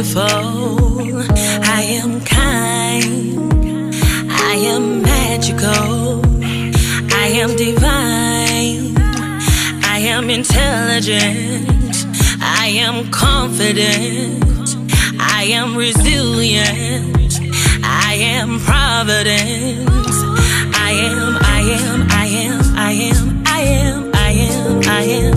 beautiful. I am kind. I am magical. I am divine. I am intelligent. I am confident. I am resilient. I am provident. I am, I am, I am, I am, I am, I am, I am.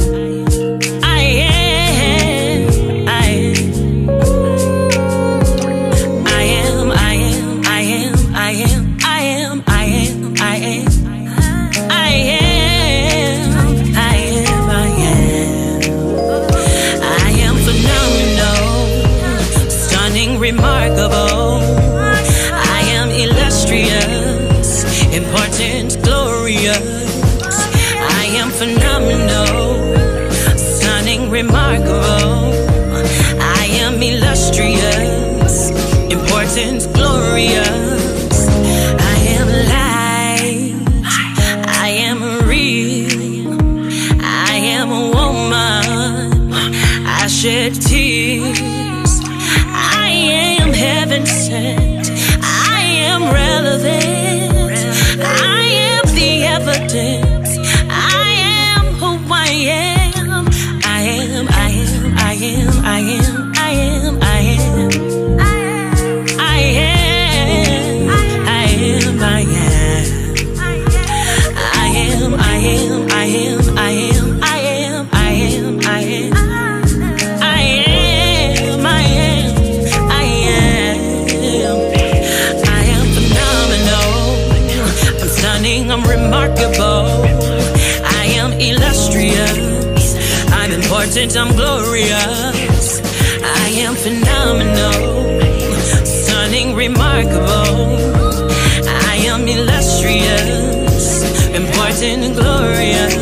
Remarkable. I am illustrious, important, glorious. I am phenomenal, stunning, remarkable. I am illustrious, important, glorious. I am light. I am real. I am a woman. I shed tears. Heaven sent. I am relevant. I am the evidence. I am who I am. I am, I am, I am, I am, I am, I am. I am, I am, I am. I am, I am, I am, I am, I am, I am, I am. I'm remarkable. I am illustrious. I'm important. I'm glorious. I am phenomenal, stunning, remarkable. I am illustrious, important, and glorious.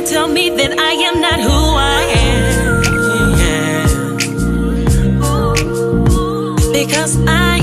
Tell me that I am not who I am, because I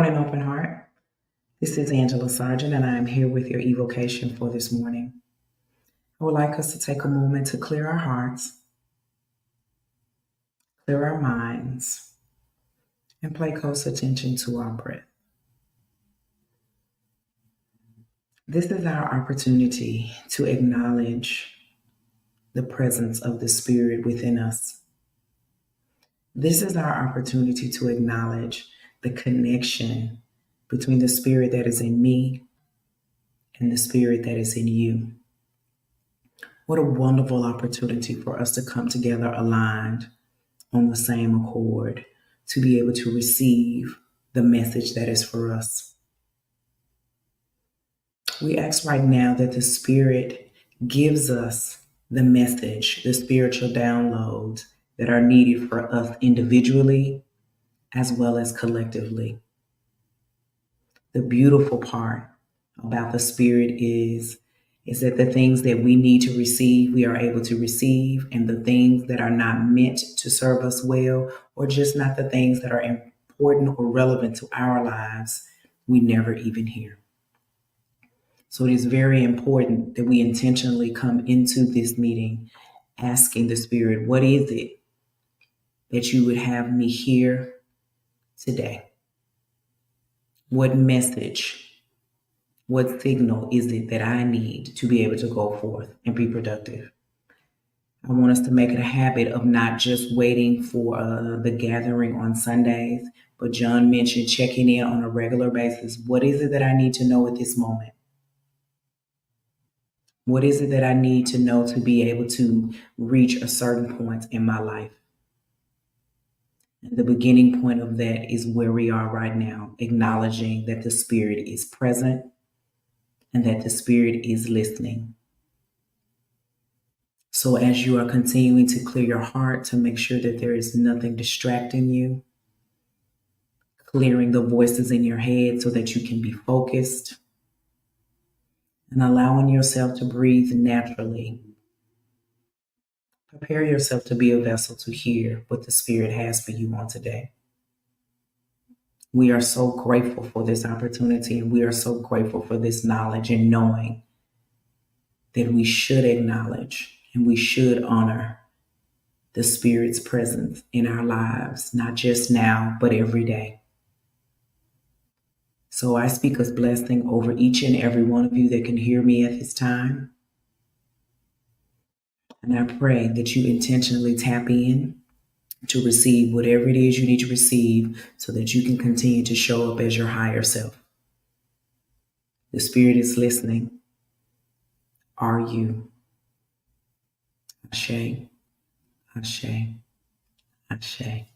morning, Open Heart. This is Angela Sargent, and I am here with your evocation for this morning. I would like us to take a moment to clear our hearts, clear our minds, and pay close attention to our breath. This is our opportunity to acknowledge the presence of the Spirit within us. This is our opportunity to acknowledge the connection between the Spirit that is in me and the Spirit that is in you. What a wonderful opportunity for us to come together aligned on the same accord to be able to receive the message that is for us. We ask right now that the Spirit gives us the message, the spiritual downloads that are needed for us individually as well as collectively. The beautiful part about the Spirit is that the things that we need to receive, we are able to receive, and the things that are not meant to serve us well, or just not the things that are important or relevant to our lives, we never even hear. So it is very important that we intentionally come into this meeting asking the Spirit, what is it that you would have me hear today? What message, what signal is it that I need to be able to go forth and be productive? I want us to make it a habit of not just waiting for the gathering on Sundays, but John mentioned checking in on a regular basis. What is it that I need to know at this moment? What is it that I need to know to be able to reach a certain point in my life? And the beginning point of that is where we are right now, acknowledging that the Spirit is present and that the Spirit is listening. So as you are continuing to clear your heart to make sure that there is nothing distracting you, clearing the voices in your head so that you can be focused, and allowing yourself to breathe naturally. Prepare yourself to be a vessel to hear what the Spirit has for you on today. We are so grateful for this opportunity, and we are so grateful for this knowledge and knowing that we should acknowledge and we should honor the Spirit's presence in our lives, not just now, but every day. So I speak a blessing over each and every one of you that can hear me at this time. And I pray that you intentionally tap in to receive whatever it is you need to receive so that you can continue to show up as your higher self. The Spirit is listening. Are you? Ashe, Ashe, Ashe.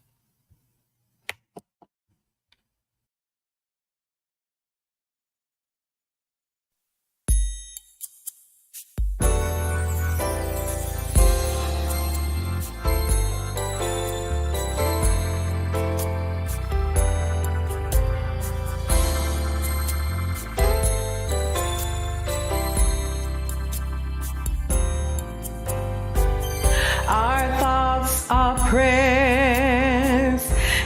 Our thoughts are prayers,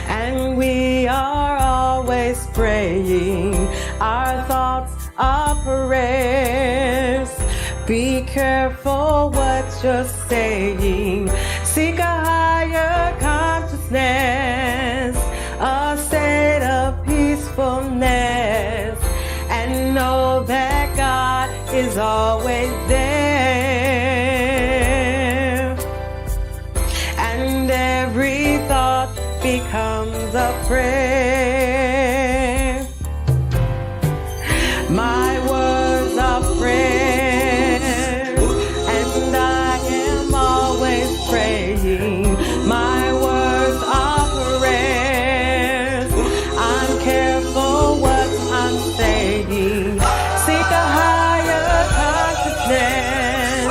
and we are always praying. Our thoughts are prayers. Be careful what you're saying. Seek a higher consciousness, a state of peacefulness, and know that God is always there. And every thought becomes a prayer. My words are prayers, and I am always praying. My words are prayers. I'm careful what I'm saying. Seek a higher consciousness,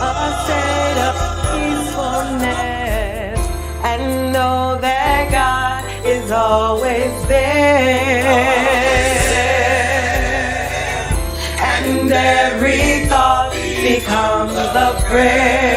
a state of peacefulness, and know that God is always there. And every thought becomes a prayer.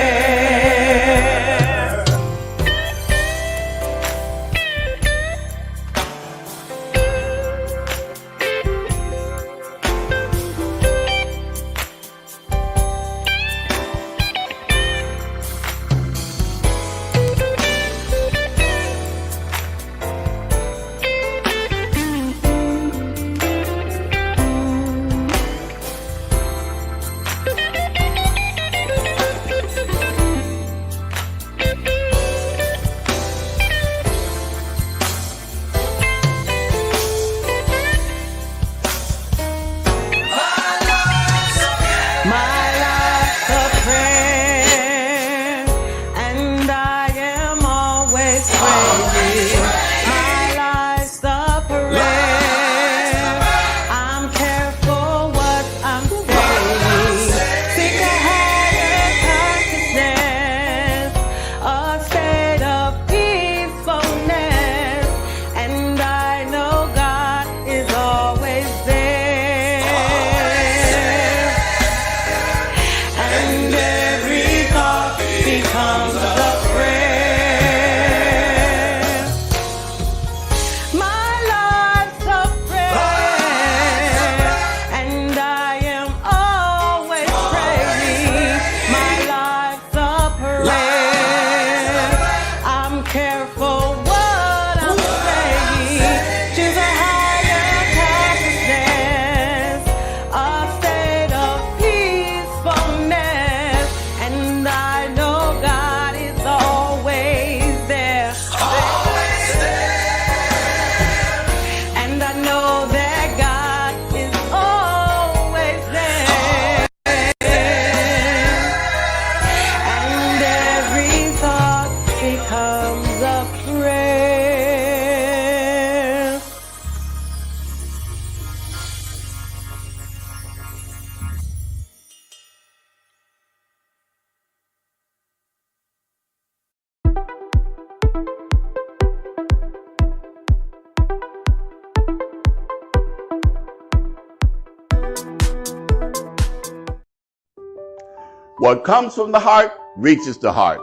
What comes from the heart reaches the heart.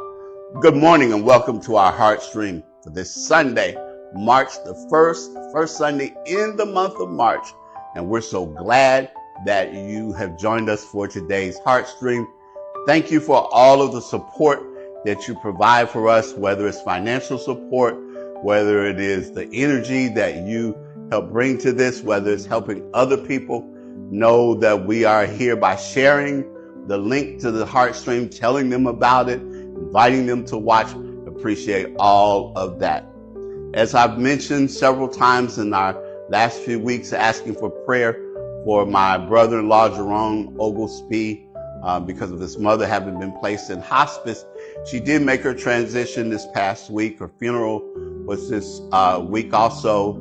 Good morning and welcome to our Heartstream for this Sunday, March the 1st, the first Sunday in the month of March. And we're so glad that you have joined us for today's Heartstream. Thank you for all of the support that you provide for us, whether it's financial support, whether it is the energy that you help bring to this, whether it's helping other people know that we are here by sharing the link to the Heartstream, telling them about it, inviting them to watch. Appreciate all of that. As I've mentioned several times in our last few weeks, asking for prayer for my brother-in-law, Jerome Oglesby, because of his mother having been placed in hospice. She did make her transition this past week. Her funeral was this week also.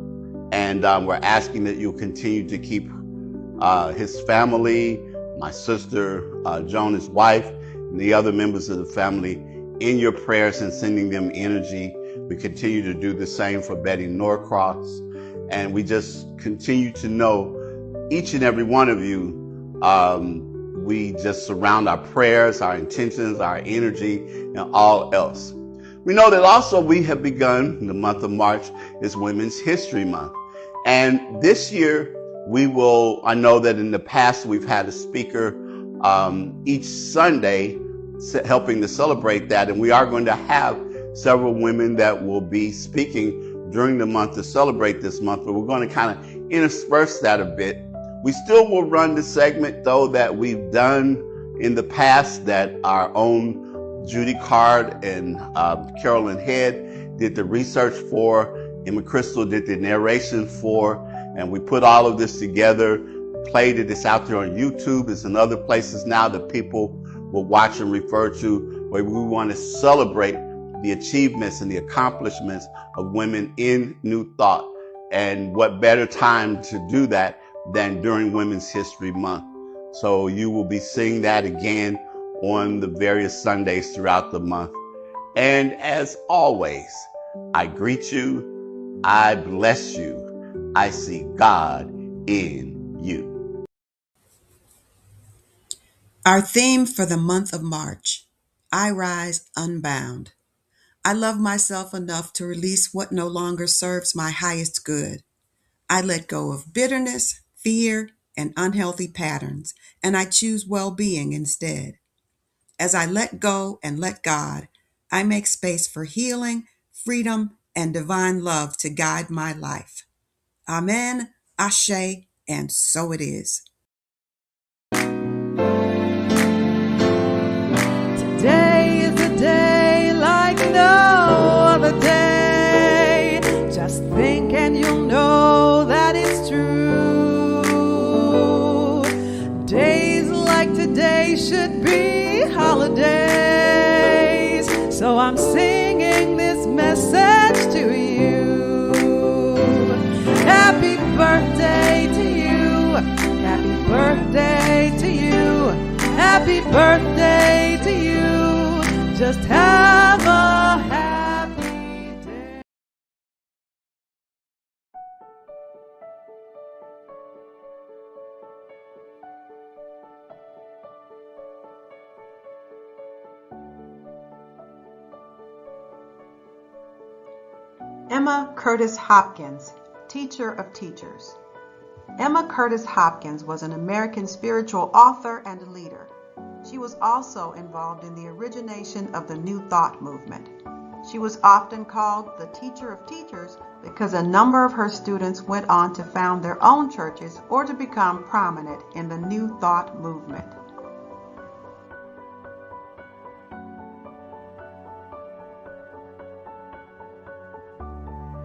And we're asking that you'll continue to keep his family, my sister, Joan, his wife, and the other members of the family in your prayers and sending them energy. We continue to do the same for Betty Norcross. And we just continue to know each and every one of you, we just surround our prayers, our intentions, our energy, and all else. We know that also we have begun, the month of March is Women's History Month. And this year, I know that in the past we've had a speaker each Sunday helping to celebrate that. And we are going to have several women that will be speaking during the month to celebrate this month, but we're going to kind of intersperse that a bit. We still will run the segment, though, that we've done in the past that our own Judy Card and Carolyn Head did the research for, Emma Crystal did the narration for, and we put all of this together, played it. It's out there on YouTube. It's in other places now that people will watch and refer to, where we want to celebrate the achievements and the accomplishments of women in New Thought. And what better time to do that than during Women's History Month. So you will be seeing that again on the various Sundays throughout the month. And as always, I greet you, I bless you, I see God in you. Our theme for the month of March, I rise unbound. I love myself enough to release what no longer serves my highest good. I let go of bitterness, fear, and unhealthy patterns, and I choose well-being instead. As I let go and let God, I make space for healing, freedom, and divine love to guide my life. Amen, Ashe, and so it is. Today is a day like no other day. Just think and you'll know that it's true. Days like today should be holidays. So I'm singing this message to you. Happy birthday to you. Happy birthday to you. Happy birthday to you. Just have a happy day. Emma Curtis Hopkins, Teacher of Teachers. Emma Curtis Hopkins was an American spiritual author and leader. She was also involved in the origination of the New Thought movement. She was often called the Teacher of Teachers because a number of her students went on to found their own churches or to become prominent in the New Thought movement.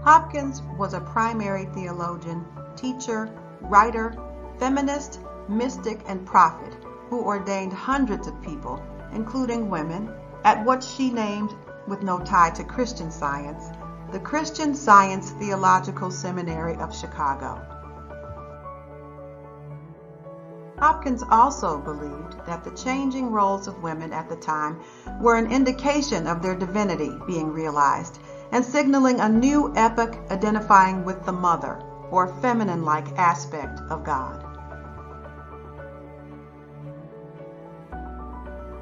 Hopkins was a primary theologian, teacher, writer, feminist, mystic, and prophet who ordained hundreds of people, including women, at what she named, with no tie to Christian Science, the Christian Science Theological Seminary of Chicago. Hopkins also believed that the changing roles of women at the time were an indication of their divinity being realized and signaling a new epoch identifying with the mother, or feminine-like aspect of God.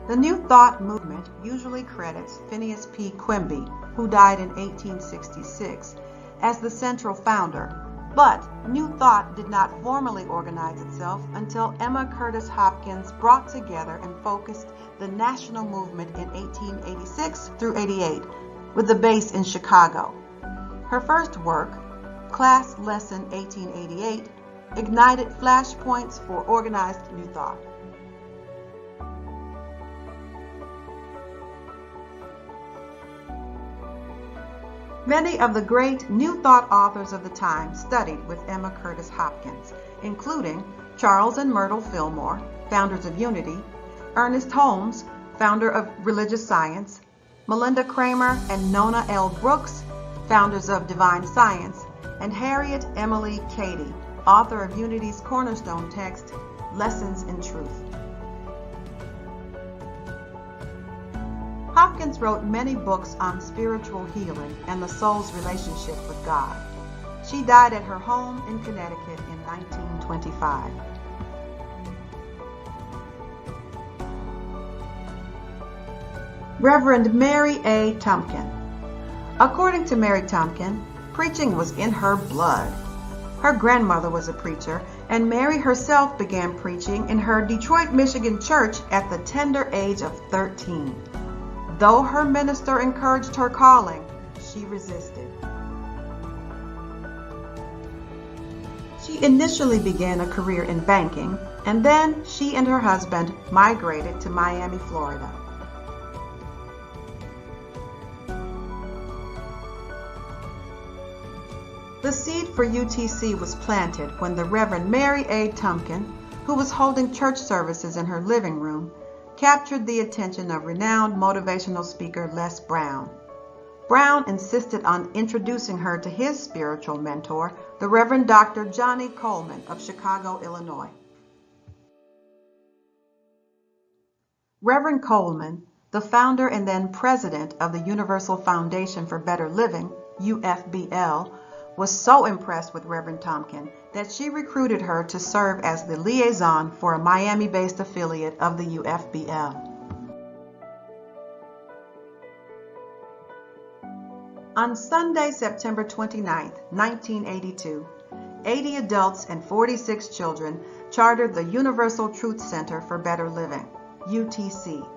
The New Thought movement usually credits Phineas P. Quimby, who died in 1866, as the central founder, but New Thought did not formally organize itself until Emma Curtis Hopkins brought together and focused the national movement in 1886 through 88, with a base in Chicago. Her first work, Class Lesson 1888, ignited flashpoints for organized New Thought. Many of the great New Thought authors of the time studied with Emma Curtis Hopkins, including Charles and Myrtle Fillmore, founders of Unity, Ernest Holmes, founder of Religious Science, Melinda Kramer and Nona L. Brooks, founders of Divine Science, and Harriet Emily Cady, author of Unity's cornerstone text, Lessons in Truth. Hopkins wrote many books on spiritual healing and the soul's relationship with God. She died at her home in Connecticut in 1925. Reverend Mary A. Tumpkin. According to Mary Tumpkin, preaching was in her blood. Her grandmother was a preacher, and Mary herself began preaching in her Detroit, Michigan church at the tender age of 13. Though her minister encouraged her calling, she resisted. She initially began a career in banking, and then she and her husband migrated to Miami, Florida. The seed for UTC was planted when the Reverend Mary A. Tumpkin, who was holding church services in her living room, captured the attention of renowned motivational speaker Les Brown. Brown insisted on introducing her to his spiritual mentor, the Reverend Dr. Johnny Coleman of Chicago, Illinois. Reverend Coleman, the founder and then president of the Universal Foundation for Better Living, UFBL, was so impressed with Reverend Tumpkin that she recruited her to serve as the liaison for a Miami-based affiliate of the UFBL. On Sunday, September 29, 1982, 80 adults and 46 children chartered the Universal Truth Center for Better Living, UTC.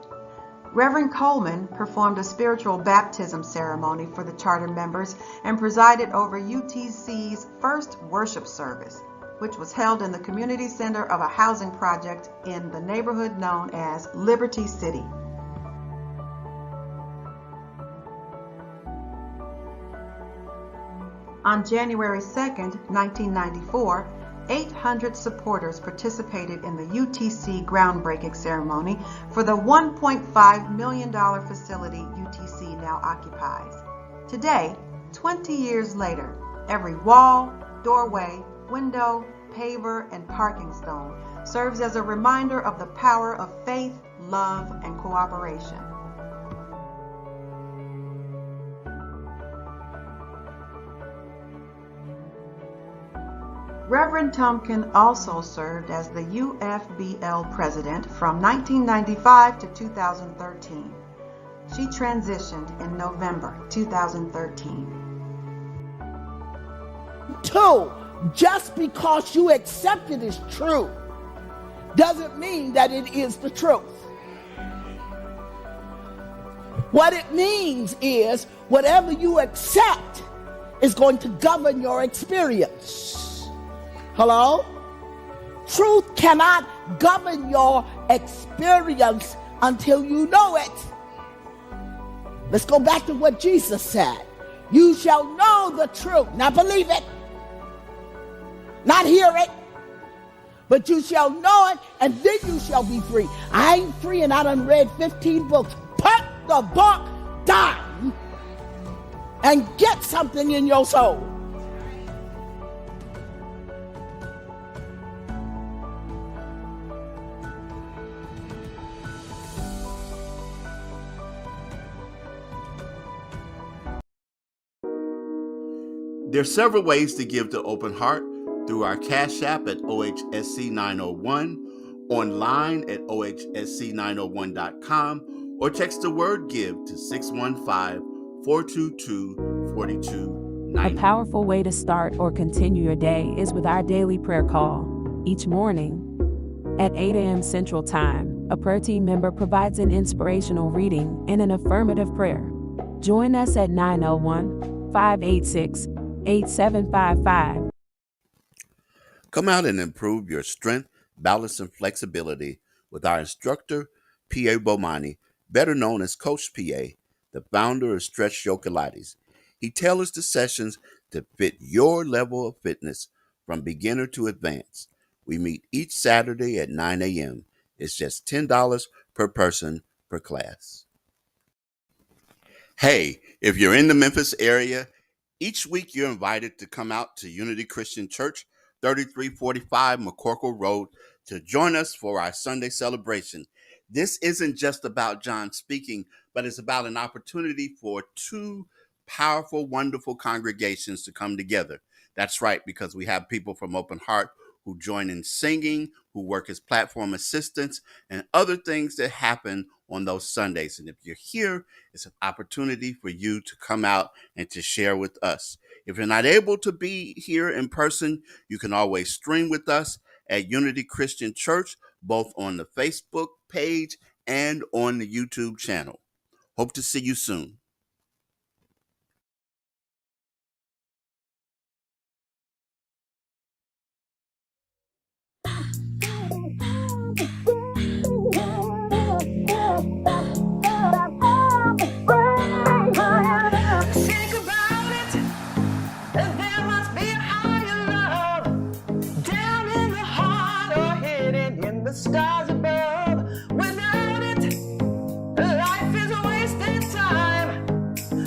Reverend Coleman performed a spiritual baptism ceremony for the charter members and presided over UTC's first worship service, which was held in the community center of a housing project in the neighborhood known as Liberty City. On January 2, 1994, 800 supporters participated in the UTC groundbreaking ceremony for the $1.5 million facility UTC now occupies. Today, 20 years later, every wall, doorway, window, paver, and parking stone serves as a reminder of the power of faith, love, and cooperation. Reverend Tumpkin also served as the UFBL president from 1995 to 2013. She transitioned in November 2013. 2, just because you accept it as true doesn't mean that it is the truth. What it means is whatever you accept is going to govern your experience. Hello? Truth cannot govern your experience until you know it. Let's go back to what Jesus said. You shall know the truth. Not believe it. Not hear it. But you shall know it, and then you shall be free. I ain't free and I done read 15 books. Put the book down and get something in your soul. There are several ways to give to Open Heart: through our Cash App at OHSC 901, online at ohsc901.com, or text the word GIVE to 615-422-4290. A powerful way to start or continue your day is with our daily prayer call. Each morning at 8 a.m. Central Time, a prayer team member provides an inspirational reading and an affirmative prayer. Join us at 901-586-8755. Come out and improve your strength, balance, and flexibility with our instructor, P.A. Bomani, better known as Coach P.A., the founder of Stretch Yoga. He tailors the sessions to fit your level of fitness from beginner to advanced. We meet each Saturday at 9 a.m. It's just $10 per person per class. Hey, if you're in the Memphis area, each week you're invited to come out to Unity Christian Church, 3345 McCorkle Road, to join us for our Sunday celebration. This isn't just about John speaking, but it's about an opportunity for two powerful, wonderful congregations to come together. That's right, because we have people from Open Heart who join in singing, who work as platform assistants, and other things that happen on those Sundays. And if you're here, it's an opportunity for you to come out and to share with us. If you're not able to be here in person, you can always stream with us at Unity Christian Church, both on the Facebook page and on the YouTube channel. Hope to see you soon. Stars above. Without it, life is a wasted time.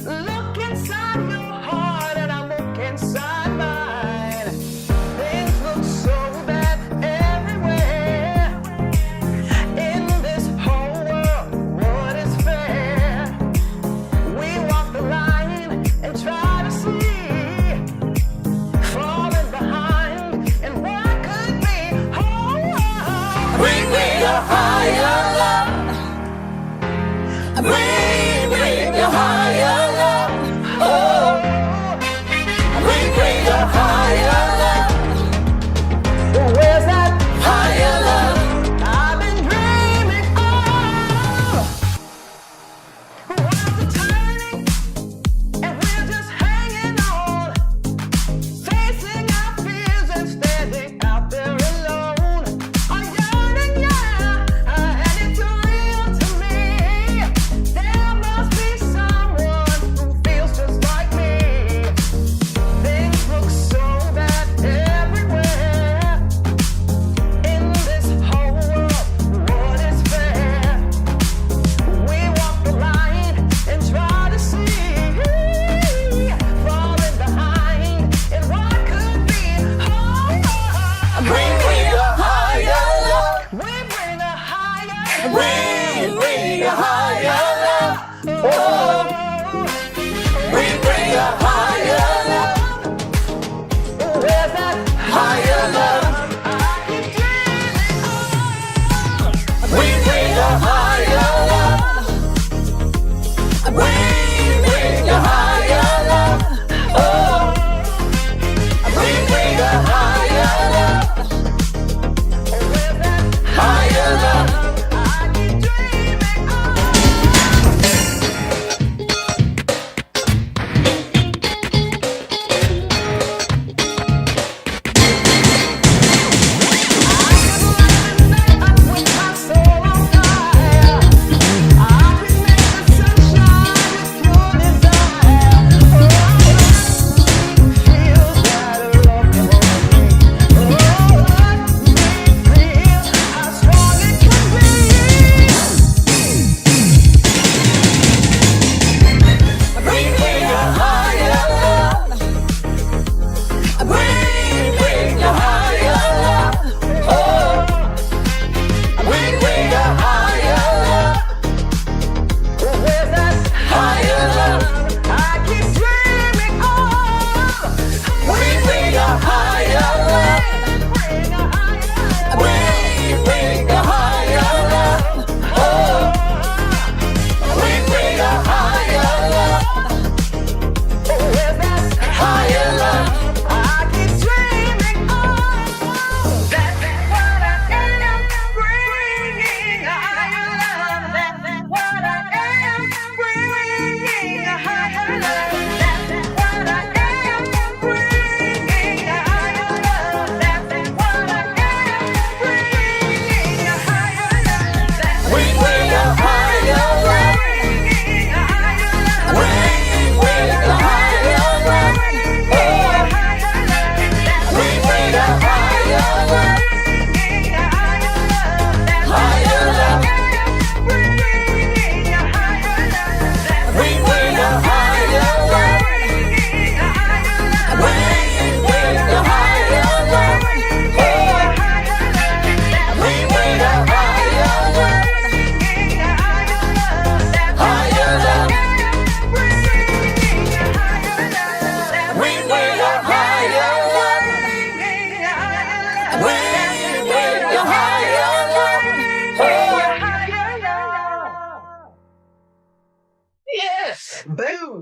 Look inside your heart and I look inside mine. Things look so bad everywhere. In this whole world, what is fair? We walk the line and try to see, falling behind and what could be. Bring me your higher love. Bring your higher love. Oh, bring your higher love. Where's that higher love I've been dreaming of? Worlds are turning and we're just hanging on, facing our fears and standing out there alone. I'm yearning, yeah, and it's real to me. There must be someone who feels just like me. Things look so bad everywhere. In this whole world, what is fair? We walk the line and try to see, falling behind in what could be. Bring me a higher love. We bring a higher. Bring a higher love. Oh, we bring a higher love. Where's that higher love I keep dreaming of? We bring a higher love. Bring a higher love. Oh, we bring a higher love. Where's that higher love I keep dreaming of? With my soul on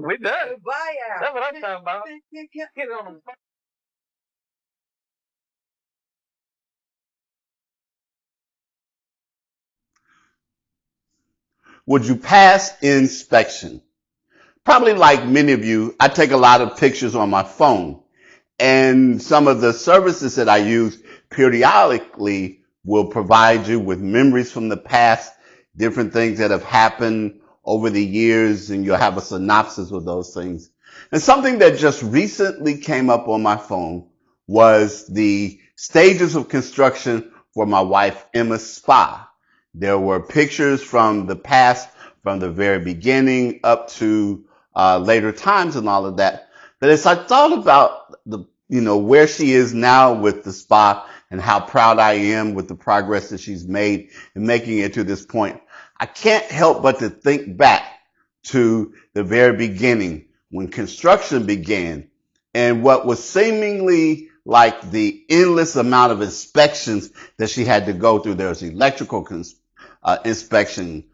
We done. That's what I'm talking about. Get it on the Would you pass inspection? Probably like many of you, I take a lot of pictures on my phone. And some of the services that I use periodically will provide you with memories from the past, different things that have happened over the years, and you'll have a synopsis of those things. And something that just recently came up on my phone was the stages of construction for my wife Emma's spa. There were pictures from the past, from the very beginning up to later times and all of that. But as I thought about where she is now with the spa and how proud I am with the progress that she's made in making it to this point, I can't help but to think back to the very beginning when construction began and what was seemingly like the endless amount of inspections that she had to go through. There was electrical inspection,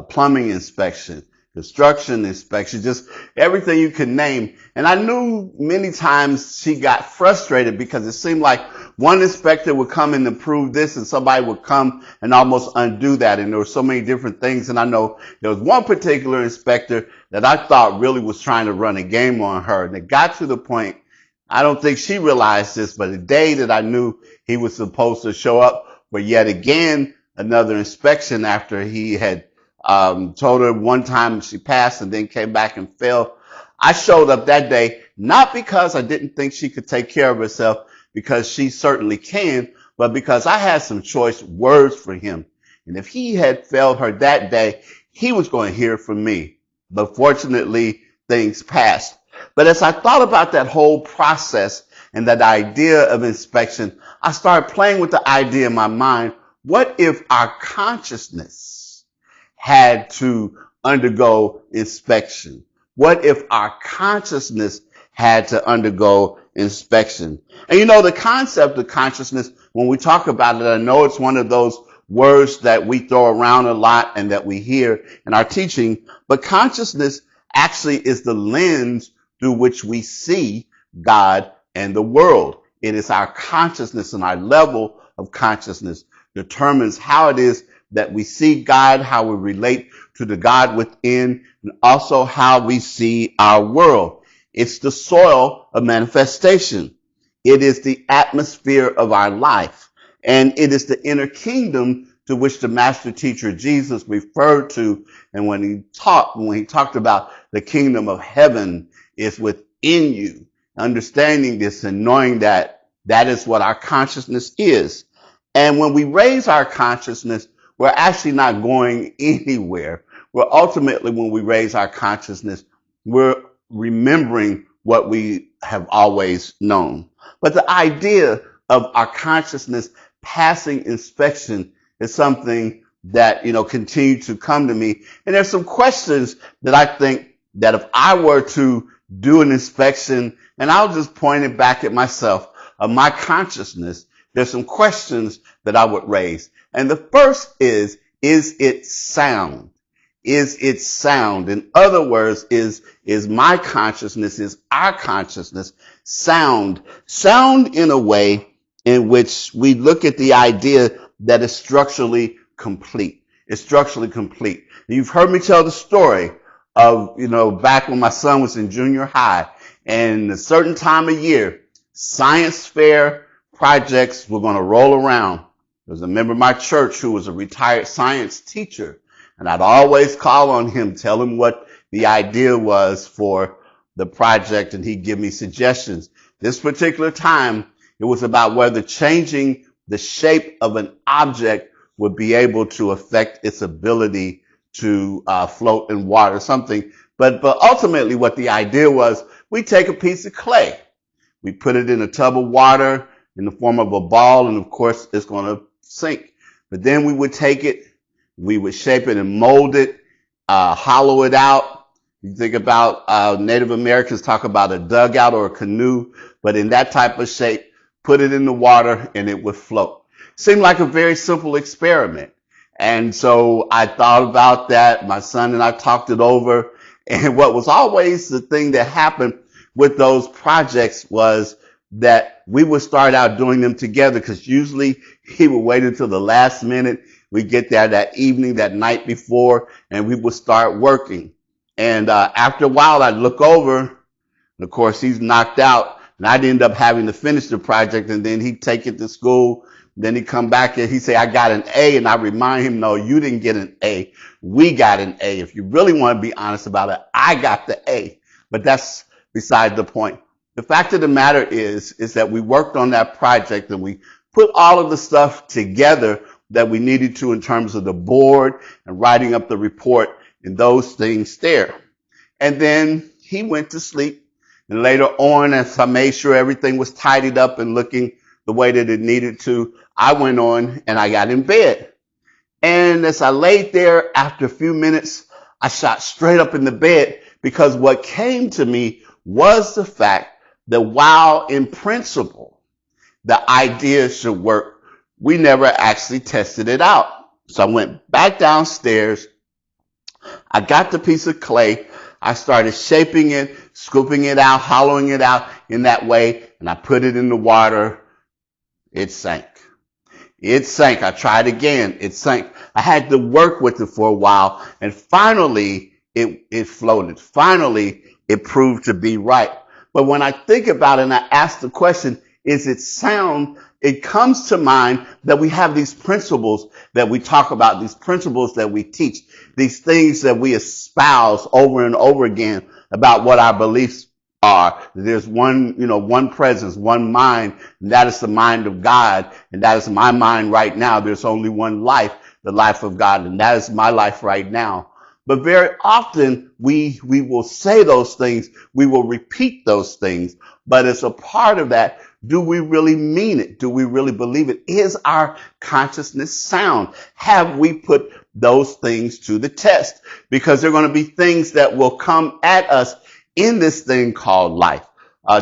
plumbing inspection, construction inspection, just everything you could name. And I knew many times she got frustrated because it seemed like one inspector would come and approve this and somebody would come and almost undo that. And there were so many different things. And I know there was one particular inspector that I thought really was trying to run a game on her. And it got to the point, I don't think she realized this, but the day that I knew he was supposed to show up for yet again another inspection after he had told her one time she passed and then came back and failed, I showed up that day, not because I didn't think she could take care of herself, because she certainly can, but because I had some choice words for him. And if he had failed her that day, he was going to hear from me. But fortunately, things passed. But as I thought about that whole process and that idea of inspection, I started playing with the idea in my mind, what if our consciousness had to undergo inspection? What if our consciousness had to undergo inspection? And the concept of consciousness, when we talk about it, I know it's one of those words that we throw around a lot and that we hear in our teaching, but consciousness actually is the lens through which we see God and the world. It is our consciousness, and our level of consciousness determines how it is that we see God, how we relate to the God within, and also how we see our world. It's the soil of manifestation. It is the atmosphere of our life. And it is the inner kingdom to which the master teacher Jesus referred to. And when he talked about the kingdom of heaven is within you, understanding this and knowing that that is what our consciousness is. And when we raise our consciousness, we're actually not going anywhere. We're ultimately, when we raise our consciousness, we're remembering what we have always known. But the idea of our consciousness passing inspection is something that, continue to come to me. And there's some questions that I think that if I were to do an inspection, and I'll just point it back at myself, of my consciousness, there's some questions that I would raise. And the first is it sound? Is it sound? In other words, is my consciousness, is our consciousness sound? Sound in a way in which we look at the idea that it's structurally complete. It's structurally complete. You've heard me tell the story of, back when my son was in junior high, and a certain time of year, science fair projects were going to roll around. There was a member of my church who was a retired science teacher, and I'd always call on him, tell him what the idea was for the project, and he'd give me suggestions. This particular time, it was about whether changing the shape of an object would be able to affect its ability to float in water, something. But ultimately what the idea was, we take a piece of clay, we put it in a tub of water in the form of a ball, and of course it's going to sink. But then we would take it, we would shape it and mold it, hollow it out. You think about Native Americans talk about a dugout or a canoe, but in that type of shape, put it in the water and it would float. Seemed like a very simple experiment. And so I thought about that. My son and I talked it over, And what was always the thing that happened with those projects was that we would start out doing them together, because usually he would wait until the last minute. We get there that evening, that night before, and we would start working. And after a while, I'd look over, and of course, he's knocked out, and I'd end up having to finish the project, and then he'd take it to school. Then he'd come back and he'd say, I got an A. And I remind him, no, you didn't get an A. We got an A. If you really want to be honest about it, I got the A. But that's beside the point. The fact of the matter is that we worked on that project and we put all of the stuff together that we needed to in terms of the board and writing up the report and those things there. And then he went to sleep. And later on, as I made sure everything was tidied up and looking the way that it needed to, I went on and I got in bed. And as I laid there, after a few minutes, I shot straight up in the bed, because what came to me was the fact that while in principle, the idea should work, we never actually tested it out. So I went back downstairs. I got the piece of clay. I started shaping it, scooping it out, hollowing it out in that way, and I put it in the water. It sank. It sank. I tried again. It sank. I had to work with it for a while, and finally it floated. Finally, it proved to be right. But when I think about it and I ask the question, is it sound? It comes to mind that we have these principles that we talk about, these principles that we teach, these things that we espouse over and over again about what our beliefs are. There's one presence, one mind, and that is the mind of God, and that is my mind right now. There's only one life, the life of God, and that is my life right now. But very often we will say those things, we will repeat those things, but as a part of that, do we really mean it? Do we really believe it? Is our consciousness sound? Have we put those things to the test? Because there are going to be things that will come at us in this thing called life.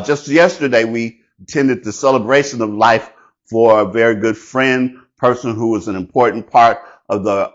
Just yesterday, we attended the celebration of life for a very good friend, person who was an important part of the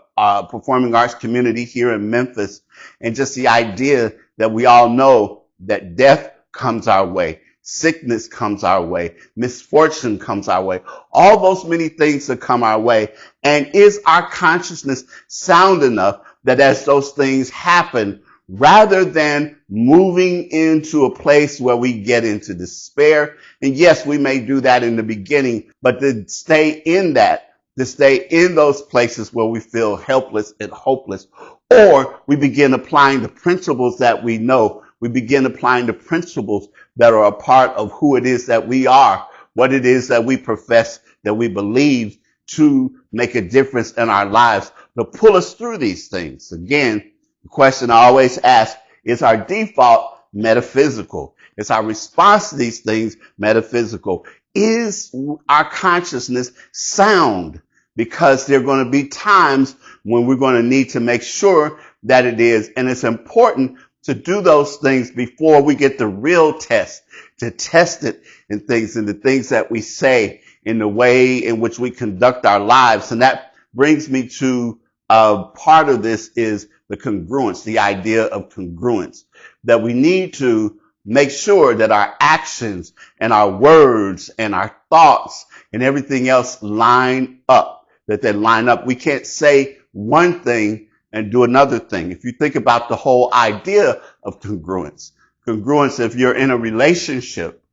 performing arts community here in Memphis. And just the idea that we all know that death comes our way, sickness comes our way, misfortune comes our way, all those many things that come our way. And is our consciousness sound enough that as those things happen, rather than moving into a place where we get into despair, and yes, we may do that in the beginning, but to stay in that, to stay in those places where we feel helpless and hopeless, or we begin applying the principles that we know. We begin applying the principles that are a part of who it is that we are, what it is that we profess, that we believe, to make a difference in our lives, to pull us through these things. Again, the question I always ask, is our default metaphysical? Is our response to these things metaphysical? Is our consciousness sound? Because there are going to be times when we're going to need to make sure that it is. And it's important to do those things before we get the real test, to test it in things, in the things that we say, in the way in which we conduct our lives. And that brings me to part of this is the congruence, the idea of congruence, that we need to make sure that our actions and our words and our thoughts and everything else line up, that they line up. We can't say one thing and do another thing. If you think about the whole idea of congruence, if you're in a relationship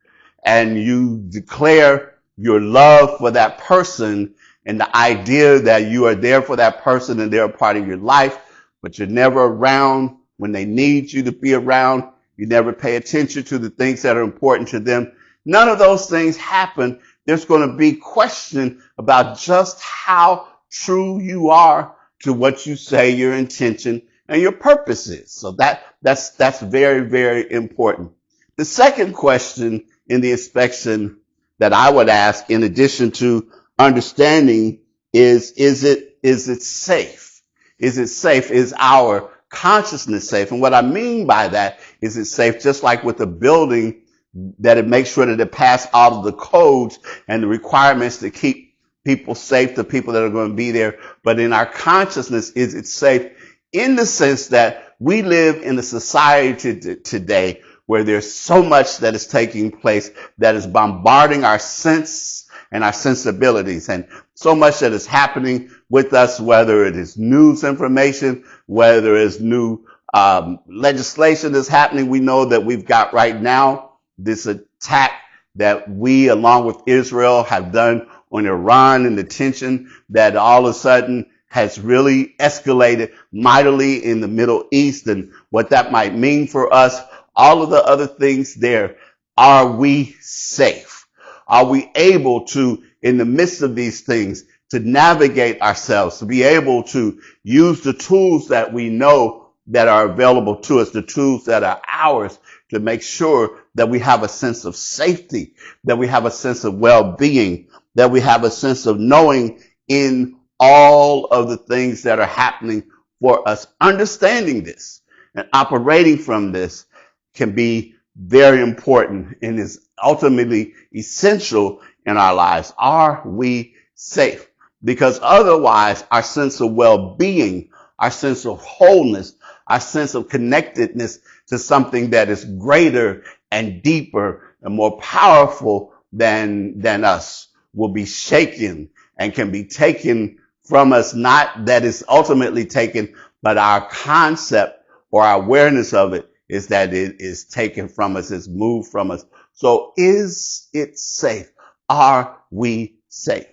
and you declare your love for that person and the idea that you are there for that person and they're a part of your life, but you're never around when they need you to be around, you never pay attention to the things that are important to them, none of those things happen. There's going to be question about just how true you are to what you say your intention and your purpose is. So that's very, very important. The second question in the inspection that I would ask, in addition to understanding, is it safe? Is it safe? Is our consciousness safe? And what I mean by that is it's safe, just like with a building, that it makes sure that it passes all of the codes and the requirements to keep people safe, the people that are going to be there. But in our consciousness, is it safe in the sense that we live in a society today where there's so much that is taking place that is bombarding our sense and our sensibilities, and so much that is happening with us, whether it is news information, whether it's new legislation that's happening. We know that we've got right now this attack that we, along with Israel, have done on Iran, and the tension that all of a sudden has really escalated mightily in the Middle East, and what that might mean for us, all of the other things there. Are we safe? Are we able to, in the midst of these things, to navigate ourselves, to be able to use the tools that we know that are available to us, the tools that are ours, to make sure that we have a sense of safety, that we have a sense of well-being, that we have a sense of knowing in all of the things that are happening for us. Understanding this and operating from this can be very important and is ultimately essential in our lives. Are we safe? Because otherwise, our sense of well-being, our sense of wholeness, our sense of connectedness to something that is greater and deeper and more powerful than us will be shaken and can be taken from us. Not that it's ultimately taken, but our concept or our awareness of it is that it is taken from us, it's moved from us. So is it safe? Are we safe?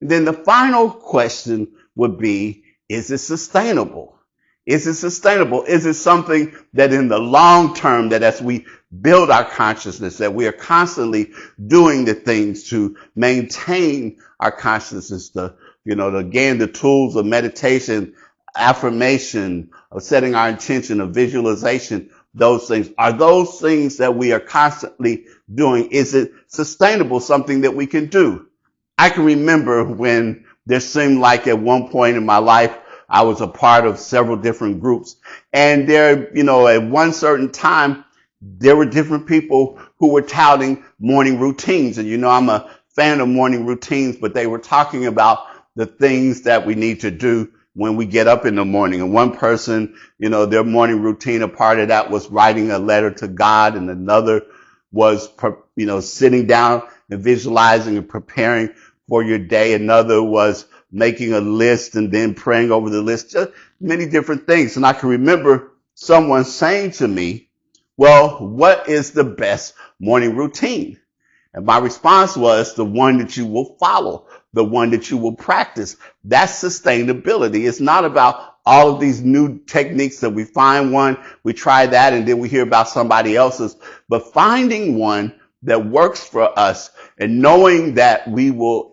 And then the final question would be, is it sustainable? Is it sustainable? Is it something that in the long term, that as we build our consciousness, that we are constantly doing the things to maintain our consciousness, again, the tools of meditation, affirmation, of setting our intention, of visualization, those things. Are those things that we are constantly doing? Is it sustainable, something that we can do? I can remember when there seemed like at one point in my life, I was a part of several different groups. And there, at one certain time, there were different people who were touting morning routines. And, I'm a fan of morning routines, but they were talking about the things that we need to do when we get up in the morning. And one person, their morning routine, a part of that was writing a letter to God. And another was, sitting down and visualizing and preparing for your day. Another was making a list and then praying over the list, just many different things. And I can remember someone saying to me, well, what is the best morning routine? And my response was, the one that you will follow, the one that you will practice. That's sustainability. It's not about all of these new techniques that we find one, we try that, and then we hear about somebody else's, but finding one that works for us and knowing that we will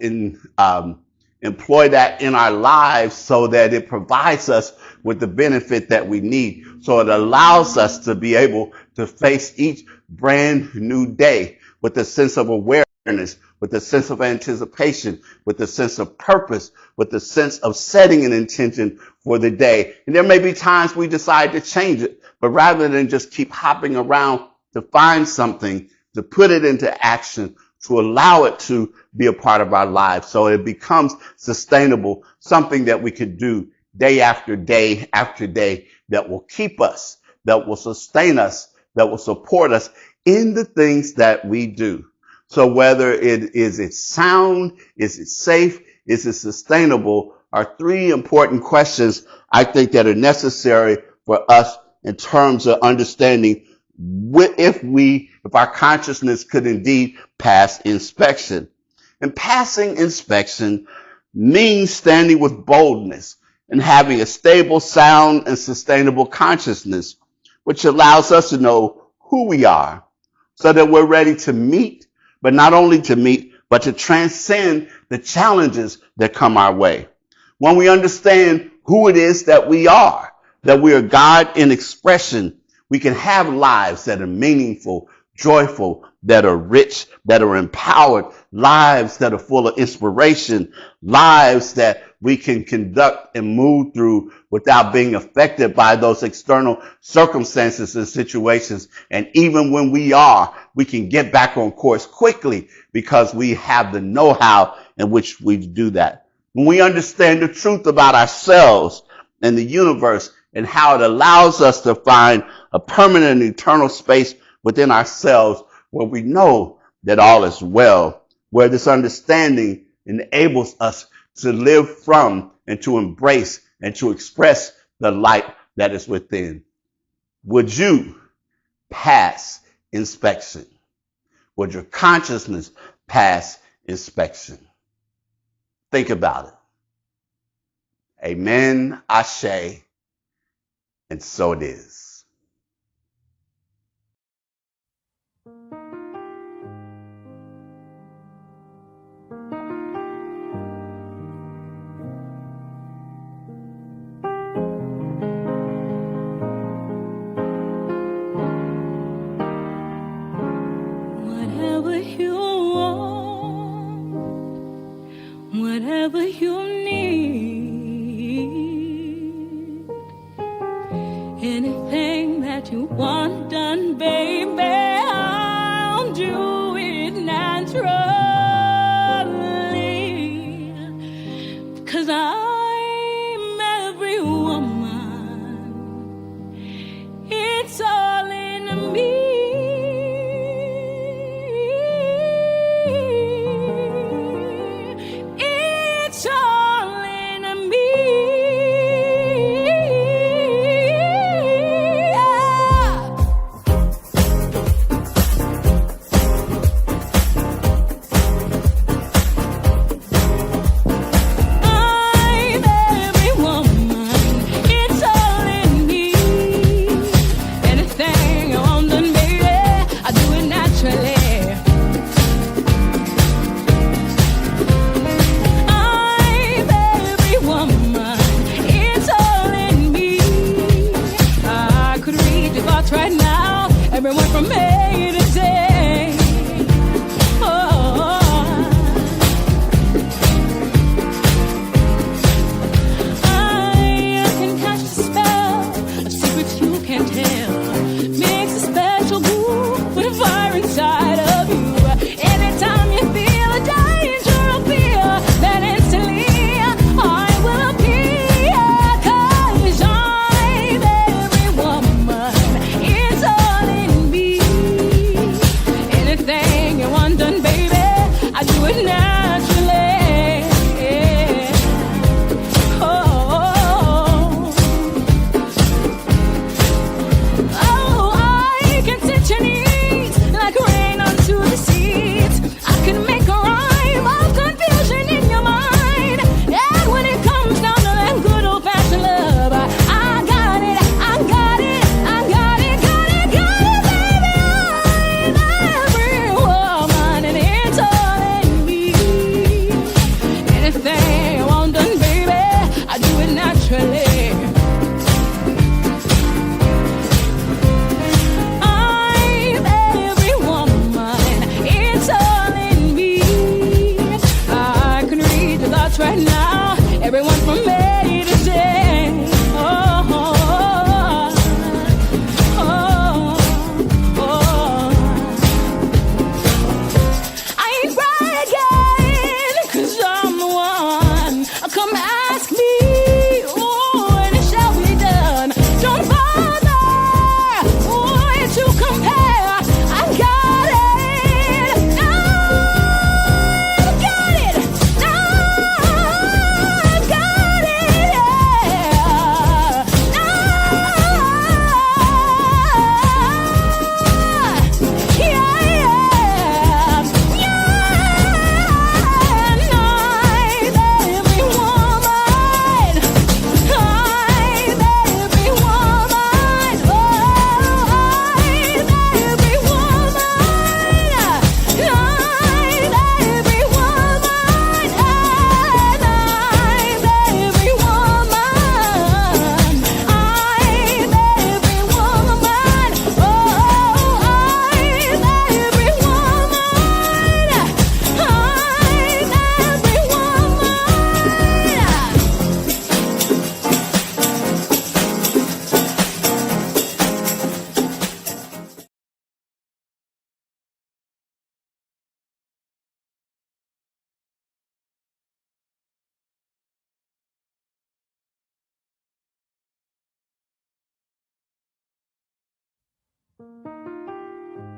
employ that in our lives so that it provides us with the benefit that we need. So it allows us to be able to face each brand new day with a sense of awareness, with a sense of anticipation, with a sense of purpose, with a sense of setting an intention for the day. And there may be times we decide to change it, but rather than just keep hopping around to find something, to put it into action, to allow it to be a part of our lives so it becomes sustainable, something that we can do day after day after day that will keep us, that will sustain us, that will support us in the things that we do. So whether it sound, is it safe, is it sustainable, are three important questions I think that are necessary for us in terms of understanding if our consciousness could indeed pass inspection. And passing inspection means standing with boldness and having a stable, sound, and sustainable consciousness, which allows us to know who we are so that we're ready to meet, but not only to meet, but to transcend the challenges that come our way. When we understand who it is that we are God in expression, we can have lives that are meaningful, joyful, that are rich, that are empowered, lives that are full of inspiration, lives that we can conduct and move through without being affected by those external circumstances and situations. And even when we can get back on course quickly because we have the know-how in which we do that. When we understand the truth about ourselves and the universe and how it allows us to find a permanent and eternal space within ourselves where we know that all is well, where this understanding enables us to live from and to embrace and to express the light that is within. Would you pass inspection? Would your consciousness pass inspection? Think about it. Amen, ashe, and so it is. Whatever you want, whatever you need, anything that you want done, baby, I'll do it naturally, 'cause I'm every woman. It's all in me. It's all in me. I'm every woman. It's all in me. Anything I want done, baby, I do it naturally. I'm every woman. It's all in me. I could read your thoughts right now. Everyone from A to Z. Oh, I can catch the spell of secrets you can't tell. Makes a special glue with a fire inside of you. Anytime you feel a danger appear, then instantly I will appear. 'Cause I'm every woman. It's all in me.